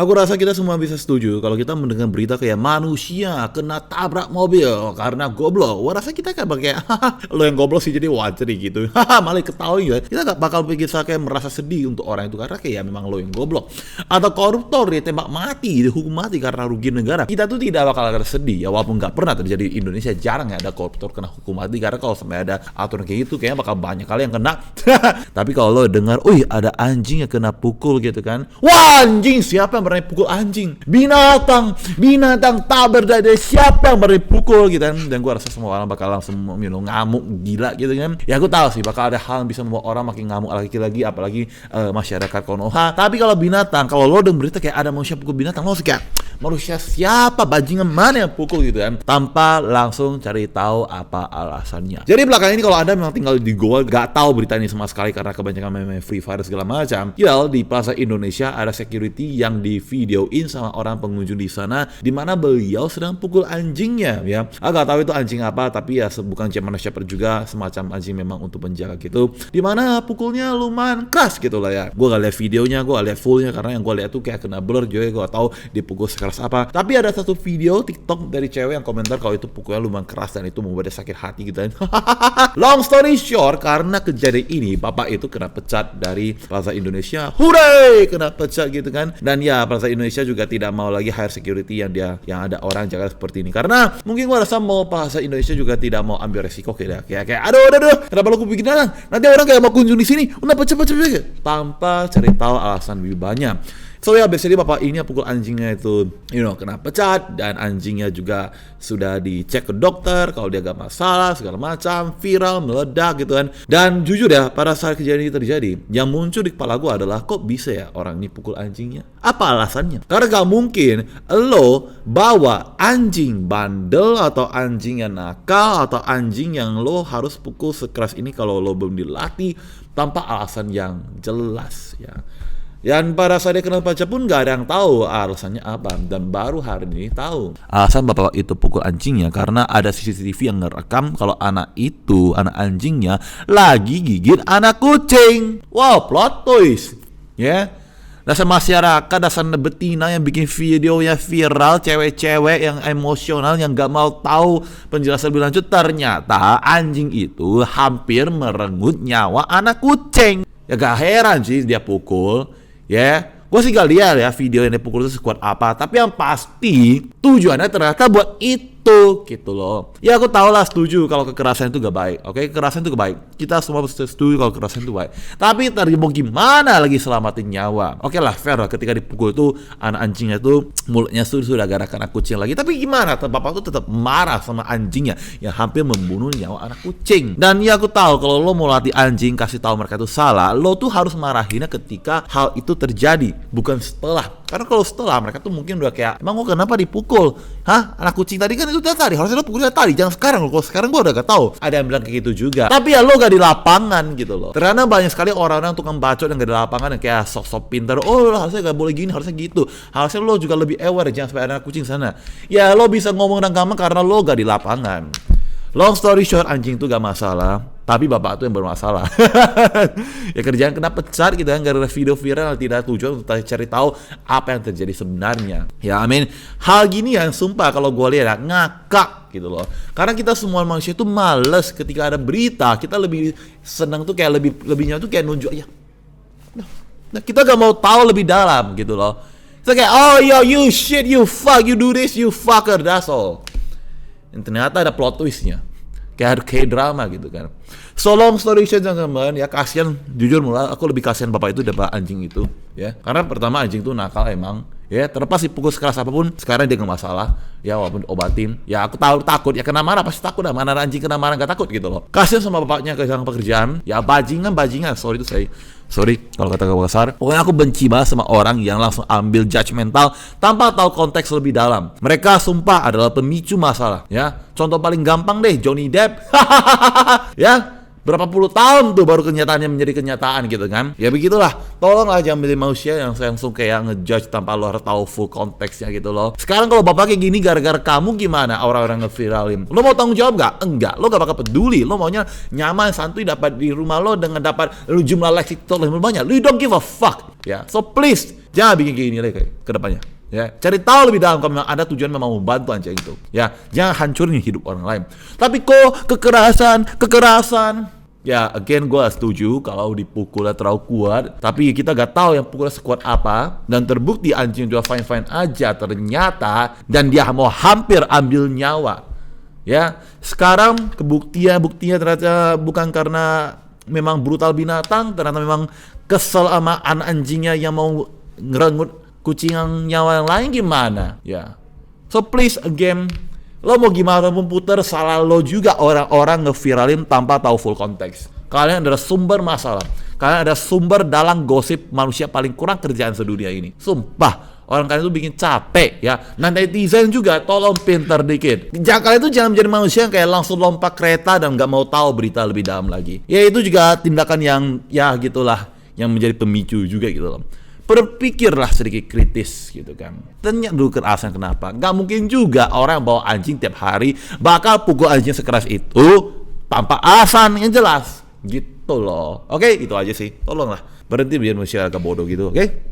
Aku rasa kita semua bisa setuju kalau kita mendengar berita kayak manusia kena tabrak mobil karena goblok. Wah, rasa kita kayak lo yang goblok sih jadi wajar gitu. Malah ketahui ya. Kita gak bakal pikir kayak merasa sedih untuk orang itu karena kayak memang lo yang goblok. Atau koruptor ditembak mati, dihukum mati karena rugi negara. Kita tuh tidak bakal sedih ya, walaupun gak pernah terjadi di Indonesia, jarang ya ada koruptor kena hukum mati karena kalau sampai ada aturan kayak gitu kayaknya bakal banyak kali yang kena. Tapi kalau lo dengar, ada anjing yang kena pukul gitu kan. Wah, anjing, siapa yang berani pukul anjing? Binatang tak berdaya, siapa yang berani pukul gitu kan. Dan gue rasa semua orang bakal langsung ngamuk gila gitu kan. Ya aku tahu sih bakal ada hal yang bisa membuat orang makin ngamuk lagi apalagi masyarakat Konoha. Tapi kalau binatang, kalau lo dengar berita kayak ada manusia pukul binatang, lo kayak manusia siapa, bajingan mana yang pukul gitu kan, tanpa langsung cari tahu apa alasannya. Jadi belakangan ini kalau Anda memang tinggal di Goa gak tahu berita ini sama sekali karena kebanyakan main Free Fire segala macam, di Plaza Indonesia ada security yang di videoin sama orang pengunjung di sana di mana beliau sedang pukul anjingnya ya. Agak tahu itu anjing apa, tapi ya bukan German Shepherd juga, semacam anjing memang untuk penjaga gitu. Di mana pukulnya lumayan keras gitu lah ya. Gue gak lihat videonya, gue gak lihat fullnya karena yang gue lihat tuh kayak kena blur juga, gue gak tahu dipukul sekeras apa. Tapi ada satu video TikTok dari cewek yang komentar kalau itu pukulnya lumayan keras dan itu membuat dia sakit hati gitu kan. Long story short, karena kejadian ini bapak itu kena pecat dari Plaza Indonesia. Hooray, kena pecat gitu kan. Dan ya Plaza Indonesia juga tidak mau lagi hire security yang ada orang jaga seperti ini karena mungkin gua rasa mau Plaza Indonesia juga tidak mau ambil resiko kayak aduh kenapa lu bikin dalang, nanti orang kayak mau kunjung di sini udah pecat tanpa cari tahu alasan lebih banyak. So ya basically bapak ini pukul anjingnya itu kena pecat dan anjingnya juga sudah dicek ke dokter kalau dia gak masalah segala macam, viral, meledak gitu kan. Dan jujur ya, pada saat kejadian ini terjadi, yang muncul di kepala gue adalah kok bisa ya orang ini pukul anjingnya? Apa alasannya? Karena gak mungkin lo bawa anjing bandel atau anjing yang nakal atau anjing yang lo harus pukul sekeras ini kalau lo belum dilatih tanpa alasan yang jelas ya. Dan pada saat dia kena pecat pun gak ada yang tahu alasannya apa. Dan baru hari ini tahu alasan bapak itu pukul anjingnya karena ada CCTV yang ngerekam kalau anak anjingnya lagi gigit anak kucing. Wow, plot twist ya. Dasar masyarakat, dasar betina yang bikin videonya viral, cewek-cewek yang emosional yang gak mau tahu penjelasan lebih lanjut. Ternyata anjing itu hampir merenggut nyawa anak kucing. Ya gak heran sih dia pukul. Gue sih gak lihat ya video yang dipukul itu sekuat apa, tapi yang pasti tujuannya ternyata buat itu gitu loh. Ya aku tahu lah, setuju kalau kekerasan itu gak baik. Oke, kekerasan itu gak baik. Kita semua setuju kalau kekerasan itu baik. Tapi tadi mau gimana lagi selamatin nyawa? Oke lah, fair lah ketika dipukul itu anak anjingnya itu mulutnya sudah gara kena kucing lagi. Tapi gimana? Bapak tuh tetap marah sama anjingnya yang hampir membunuh nyawa anak kucing. Dan ya aku tahu kalau lo mau latih anjing kasih tahu mereka itu salah, lo tuh harus marahinnya ketika hal itu terjadi, bukan setelah. Karena kalau setelah mereka tuh mungkin udah kayak, emang gue kenapa dipukul? Hah? Anak kucing tadi kan itu tadi, harusnya lo pukulnya tadi, jangan sekarang. Kalau sekarang gue udah gak tahu. Ada yang bilang kayak gitu juga. Tapi ya lo gak di lapangan gitu loh. Karena banyak sekali orang-orang tukang bacot yang gak di lapangan yang kayak sok-sok pinter. Oh harusnya gak boleh gini, harusnya gitu. Harusnya lo juga lebih aware, jangan sampai ada anak kucing sana. Ya lo bisa ngomong dan gampang karena lo gak di lapangan. Long story short, anjing itu gak masalah, tapi bapak itu yang bermasalah. Ya kerjaan kena pecat gitu kan, gara-gara video viral tidak tujuan untuk cari tahu apa yang terjadi sebenarnya. Ya hal gini yang sumpah kalau gue lihat ya, ngakak gitu loh. Karena kita semua manusia itu males ketika ada berita, kita lebih senang tuh kayak lebihnya tuh kayak nunjuk ya. Nah, kita gak mau tahu lebih dalam gitu loh. Kita kayak you shit, you fuck, you do this, you fucker, that's all. Dan ternyata ada plot twistnya, kayak drama gitu kan. So long story short teman-teman, ya kasihan, jujur mulai aku lebih kasihan bapak itu daripada anjing itu ya. Karena pertama anjing itu nakal emang ya, terlepas dipukul sekeras apapun sekarang dia nggak masalah ya, walaupun obatin ya. Aku tahu takut ya, kena marah pasti takut dah, mana anjing kena marah nggak takut gitu loh. Kasihan sama bapaknya kehilangan pekerjaan ya, bajingan sorry kalau kata kasar. Pokoknya aku benci banget sama orang yang langsung ambil judgmental tanpa tahu konteks lebih dalam. Mereka sumpah adalah pemicu masalah ya. Contoh paling gampang deh, Johnny Depp. Ya, berapa puluh tahun tuh baru kenyataannya menjadi kenyataan gitu kan. Ya begitulah, tolonglah jangan milih manusia yang langsung kayak ngejudge tanpa lo harus tahu full konteksnya gitu loh. Sekarang kalau bapak kayak gini gara-gara kamu, gimana orang-orang ngeviralin? Lo mau tanggung jawab gak? Enggak, lo gak bakal peduli. Lo maunya nyaman, santuy, dapat di rumah lo dengan dapat jumlah likes TikTok lebih banyak. You don't give a fuck ya. So please Jangan bikin kayak gini lagi ke depannya. Ya, cari tahu lebih dalam kalau memang ada tujuan memang membantu anjing itu. Ya, jangan hancurin hidup orang lain. Tapi kok kekerasan. Ya, again gue setuju kalau dipukulnya terlalu kuat. Tapi kita gak tahu yang pukulnya sekuat apa. Dan terbukti anjing juga fine-fine aja ternyata. Dan dia mau hampir ambil nyawa. Ya, sekarang buktinya ternyata bukan karena memang brutal binatang, ternyata memang kesel sama anak anjingnya yang mau ngerenggut kucing yang nyawa yang lain gimana? Ya. So please again, lo mau gimana pun puter, salah lo juga orang-orang ngeviralin tanpa tahu full konteks. Kalian adalah sumber masalah. Kalian ada sumber dalam gosip manusia paling kurang kerjaan sedunia ini. Sumpah, orang kalian itu bikin capek ya. Nah netizen juga tolong pinter dikit. Kalian itu jangan menjadi manusia yang kayak langsung lompat kereta dan nggak mau tahu berita lebih dalam lagi. Ya itu juga tindakan yang ya gitulah, yang menjadi pemicu juga gitu loh. Berpikirlah sedikit kritis gitu kan. Tanya dulu kerasan kenapa. Gak mungkin juga orang yang bawa anjing tiap hari bakal pukul anjing sekeras itu tanpa alasan yang jelas. Gitu loh. Oke, itu aja sih. Tolonglah berhenti biar manusia agak bodoh gitu, oke?